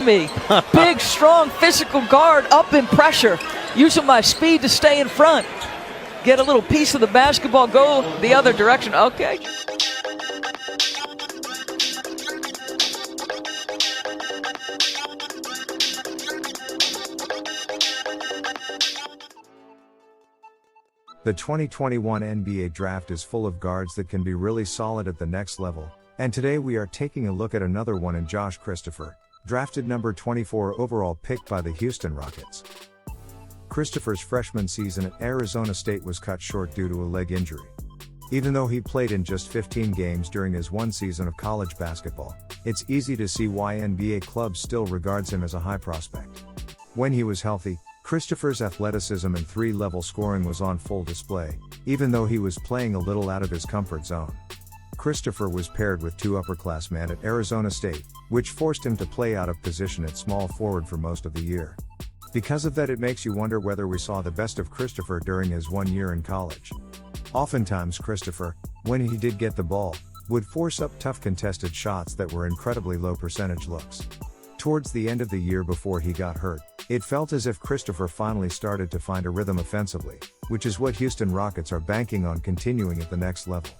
Me. Big, strong, physical guard up in pressure. Using my speed to stay in front. Get a little piece of the basketball, go the other direction. Okay. The 2021 NBA Draft is full of guards that can be really solid at the next level, and today we are taking a look at another one in Josh Christopher, drafted number 24 overall pick by the Houston Rockets. Christopher's freshman season at Arizona State was cut short due to a leg injury. Even though he played in just 15 games during his one season of college basketball, it's easy to see why NBA clubs still regards him as a high prospect. When he was healthy, Christopher's athleticism and three-level scoring was on full display, even though he was playing a little out of his comfort zone. Christopher was paired with two upperclassmen at Arizona State, which forced him to play out of position at small forward for most of the year. Because of that, it makes you wonder whether we saw the best of Christopher during his 1 year in college. Oftentimes Christopher, when he did get the ball, would force up tough contested shots that were incredibly low percentage looks. Towards the end of the year before he got hurt, it felt as if Christopher finally started to find a rhythm offensively, which is what Houston Rockets are banking on continuing at the next level.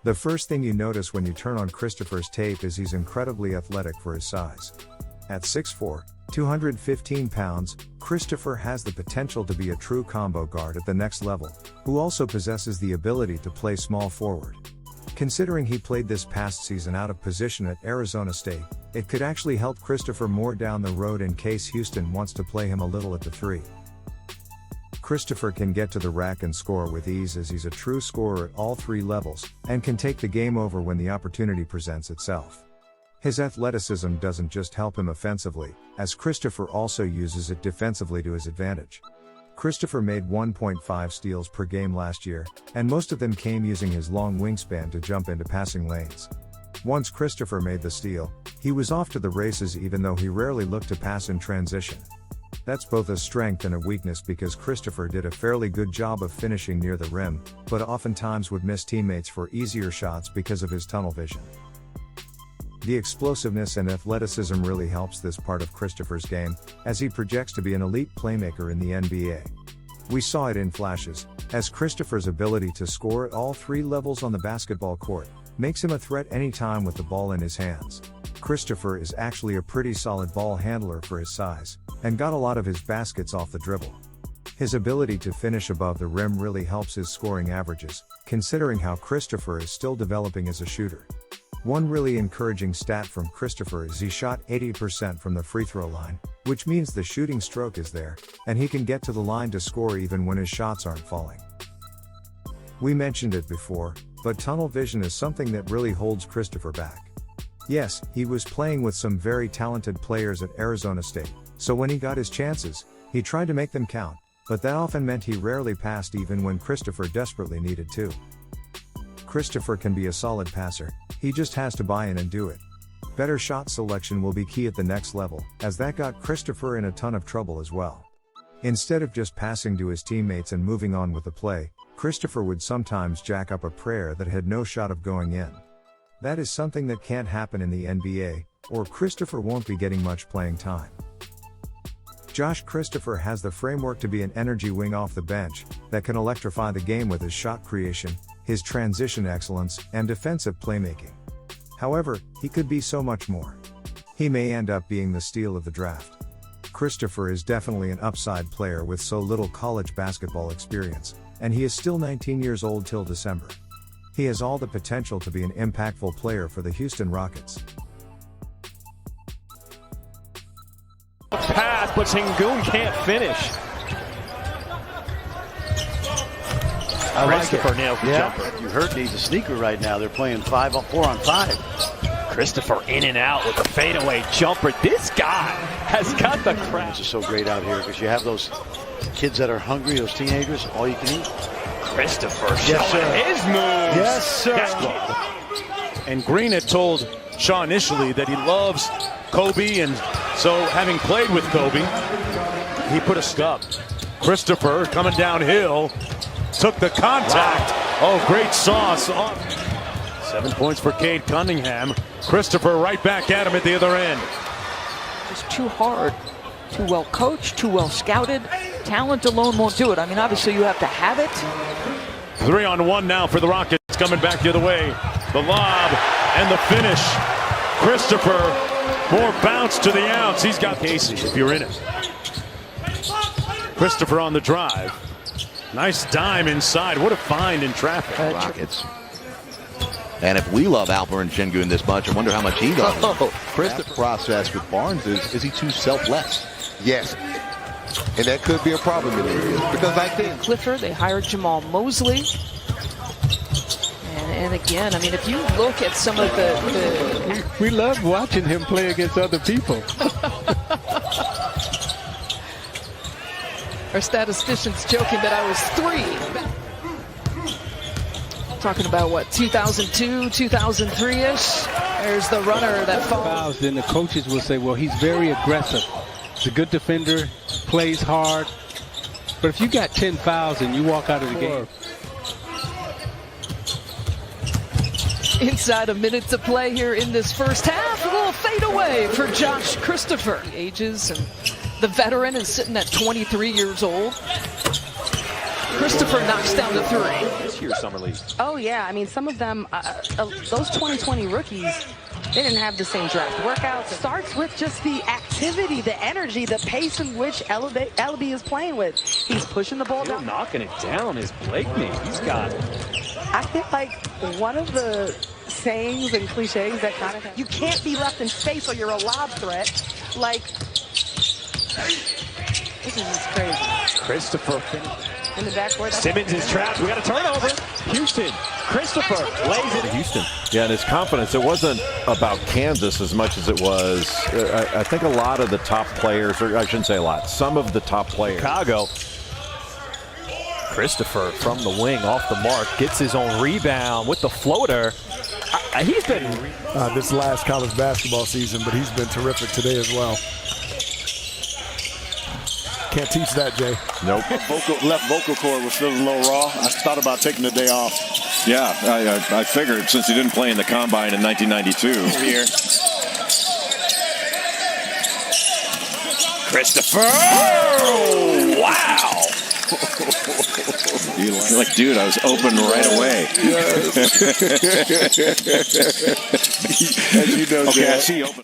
The first thing you notice when you turn on Christopher's tape is he's incredibly athletic for his size. At 6'4", 215 pounds, Christopher has the potential to be a true combo guard at the next level, who also possesses the ability to play small forward. Considering he played this past season out of position at Arizona State, it could actually help Christopher more down the road in case Houston wants to play him a little at the 3. Christopher can get to the rack and score with ease as he's a true scorer at all 3 levels, and can take the game over when the opportunity presents itself. His athleticism doesn't just help him offensively, as Christopher also uses it defensively to his advantage. Christopher made 1.5 steals per game last year, and most of them came using his long wingspan to jump into passing lanes. Once Christopher made the steal, he was off to the races even though he rarely looked to pass in transition. That's both a strength and a weakness because Christopher did a fairly good job of finishing near the rim, but oftentimes would miss teammates for easier shots because of his tunnel vision. The explosiveness and athleticism really helps this part of Christopher's game, as he projects to be an elite playmaker in the NBA. We saw it in flashes, as Christopher's ability to score at all 3 levels on the basketball court makes him a threat anytime with the ball in his hands. Christopher is actually a pretty solid ball handler for his size, and got a lot of his baskets off the dribble. His ability to finish above the rim really helps his scoring averages, considering how Christopher is still developing as a shooter. One really encouraging stat from Christopher is he shot 80% from the free throw line, which means the shooting stroke is there, and he can get to the line to score even when his shots aren't falling. We mentioned it before, but tunnel vision is something that really holds Christopher back. Yes, he was playing with some very talented players at Arizona State, so when he got his chances, he tried to make them count, but that often meant he rarely passed even when Christopher desperately needed to. Christopher can be a solid passer, he just has to buy in and do it. Better shot selection will be key at the next level, as that got Christopher in a ton of trouble as well. Instead of just passing to his teammates and moving on with the play, Christopher would sometimes jack up a prayer that had no shot of going in. That is something that can't happen in the NBA, or Christopher won't be getting much playing time. Josh Christopher has the framework to be an energy wing off the bench that can electrify the game with his shot creation, his transition excellence, and defensive playmaking. However, he could be so much more. He may end up being the steal of the draft. Christopher is definitely an upside player with so little college basketball experience, and he is still 19 years old till December. He has all the potential to be an impactful player for the Houston Rockets. Pass, but Sengun can't finish. Christopher nails the jumper. You heard he's a sneaker right now. They're playing 4 on 5. Christopher in and out with a fadeaway jumper. This guy has got the crowd. This is so great out here because you have those kids that are hungry, those teenagers, all you can eat. Christopher showing his moves. Yes, sir. And Green had told Shaw initially that he loves Kobe, and so having played with Kobe, he put a stop. Christopher coming downhill, took the contact. Wow. Oh, great sauce. 7 points for Cade Cunningham. Christopher right back at him at the other end. Just too hard, too well coached, too well scouted. Talent alone won't do it. I mean, obviously you have to have it. 3-on-1 now for the Rockets. Coming back the other way. The lob and the finish. Christopher, more bounce to the ounce. He's got Casey if you're in it. Christopher on the drive. Nice dime inside. What a find in traffic. Rockets. And if we love Alperen Sengun this much, I wonder how much he loves him. Christopher process with Barnes is he too selfless? Yes. And that could be a problem in there. Because I think Clifford, they hired Jamal Mosley. And again, I mean, if you look at some of the we love watching him play against other people. Our statisticians joking that I was 3. Talking about what, 2002, 2003-ish? There's the runner that falls. Then the coaches will say, well, he's very aggressive. He's a good defender, plays hard. But if you got 10 fouls and you walk out of the game. Inside a minute to play here in this first half. A little fadeaway for Josh Christopher. Ages, and the veteran is sitting at 23 years old. Christopher knocks down the 3. This year's summer league. Oh, yeah. I mean, some of them, those 2020 rookies, they didn't have the same draft workouts. It starts with just the activity, the energy, the pace in which Ellaby is playing with. He's pushing the ball down. Knocking it down is Blakeney. He's got it. I feel like one of the sayings and cliches that kind of, you can't be left in space or you're a lob threat. Like, this is just crazy. Christopher In the backcourt. Simmons is trapped. We got a turnover. Houston. Christopher lays it. Houston. Yeah, and his confidence. It wasn't about Kansas as much as it was. I think a lot of the top players, or I shouldn't say a lot, some of the top players. Chicago. Christopher from the wing off the mark gets his own rebound with the floater. He's been this last college basketball season, but he's been terrific today as well. Can't teach that, Jay. Nope. Left vocal cord was feeling a little raw. I thought about taking the day off. Yeah, I figured since he didn't play in the combine in 1992. Here. Christopher! Oh, wow! You're like, dude, I was open right away. As you know, okay, Jay. I see you open.